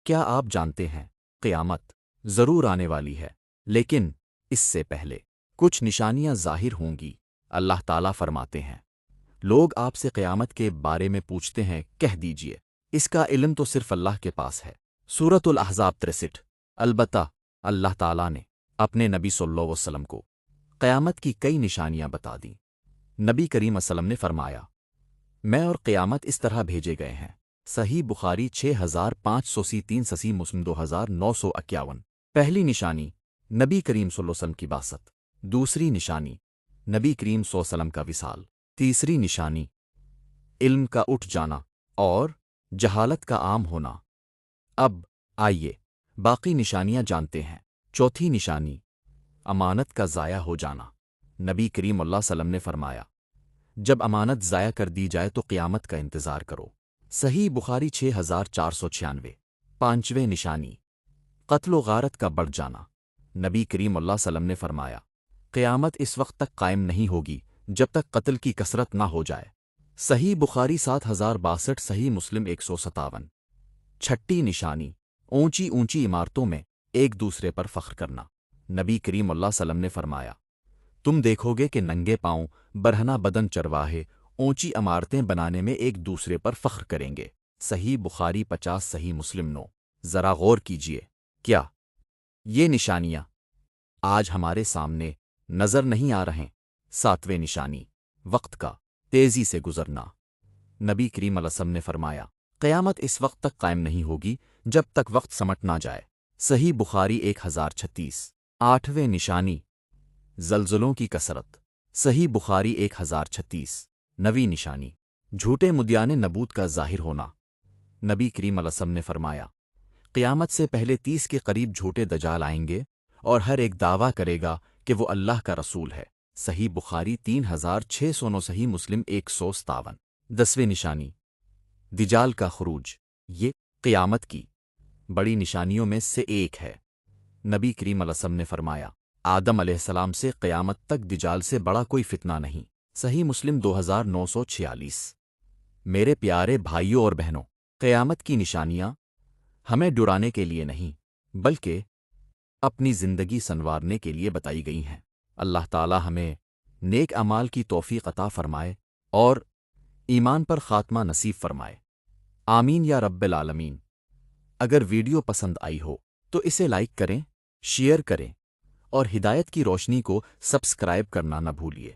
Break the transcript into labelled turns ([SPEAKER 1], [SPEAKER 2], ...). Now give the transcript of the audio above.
[SPEAKER 1] کیا آپ جانتے ہیں قیامت ضرور آنے والی ہے، لیکن اس سے پہلے کچھ نشانیاں ظاہر ہوں گی۔ اللہ تعالیٰ فرماتے ہیں، لوگ آپ سے قیامت کے بارے میں پوچھتے ہیں، کہہ دیجئے اس کا علم تو صرف اللہ کے پاس ہے۔ سورۃ الاحزاب 63۔ البتہ اللہ تعالیٰ نے اپنے نبی صلی اللہ علیہ وسلم کو قیامت کی کئی نشانیاں بتا دیں۔ نبی کریم صلی اللہ علیہ وسلم نے فرمایا، میں اور قیامت اس طرح بھیجے گئے ہیں۔ صحیح بخاری 6583، صحیح مسلم 2951۔ پہلی نشانی نبی کریم صلی اللہ علیہ وسلم کی بعثت، دوسری نشانی نبی کریم صلی اللہ علیہ وسلم کا وصال، تیسری نشانی علم کا اٹھ جانا اور جہالت کا عام ہونا۔ اب آئیے باقی نشانیاں جانتے ہیں۔ چوتھی نشانی امانت کا ضائع ہو جانا۔ نبی کریم اللہ علیہ وسلم نے فرمایا، جب امانت ضائع کر دی جائے تو قیامت کا انتظار کرو۔ صحیح بخاری 6496۔ پانچویں نشانی قتل و غارت کا بڑھ جانا۔ نبی کریم اللہ علیہ وسلم نے فرمایا، قیامت اس وقت تک قائم نہیں ہوگی جب تک قتل کی کثرت نہ ہو جائے۔ صحیح بخاری 7062، صحیح مسلم 157۔ چھٹی نشانی اونچی اونچی عمارتوں میں ایک دوسرے پر فخر کرنا۔ نبی کریم اللہ علیہ وسلم نے فرمایا، تم دیکھو گے کہ ننگے پاؤں برہنہ بدن چرواہے اونچی عمارتیں بنانے میں ایک دوسرے پر فخر کریں گے۔ صحیح بخاری 50، صحیح مسلم 9۔ ذرا غور کیجئے، کیا یہ نشانیاں آج ہمارے سامنے نظر نہیں آ رہیں؟ ساتویں نشانی وقت کا تیزی سے گزرنا۔ نبی کریم علیہ السلام نے فرمایا، قیامت اس وقت تک قائم نہیں ہوگی جب تک وقت سمٹ نہ جائے۔ صحیح بخاری 1036۔ آٹھویں نشانی زلزلوں کی کثرت۔ صحیح بخاری 1036۔ نویں نشانی جھوٹے مدعیان نبوت کا ظاہر ہونا۔ نبی کریم علیہ السلام نے فرمایا، قیامت سے پہلے 30 کے قریب جھوٹے دجال آئیں گے اور ہر ایک دعویٰ کرے گا کہ وہ اللہ کا رسول ہے۔ صحیح بخاری 3609، صحیح مسلم 157۔ دسویں نشانی دجال کا خروج۔ یہ قیامت کی بڑی نشانیوں میں سے ایک ہے۔ نبی کریم علیہ السلام نے فرمایا، آدم علیہ السلام سے قیامت تک دجال سے بڑا کوئی فتنہ نہیں۔ صحیح مسلم 2946۔ میرے پیارے بھائیوں اور بہنوں، قیامت کی نشانیاں ہمیں ڈرانے کے لیے نہیں بلکہ اپنی زندگی سنوارنے کے لیے بتائی گئی ہیں۔ اللہ تعالی ہمیں نیک اعمال کی توفیق عطا فرمائے اور ایمان پر خاتمہ نصیب فرمائے، آمین یا رب العالمین۔ اگر ویڈیو پسند آئی ہو تو اسے لائک کریں، شیئر کریں اور ہدایت کی روشنی کو سبسکرائب کرنا نہ بھولیے۔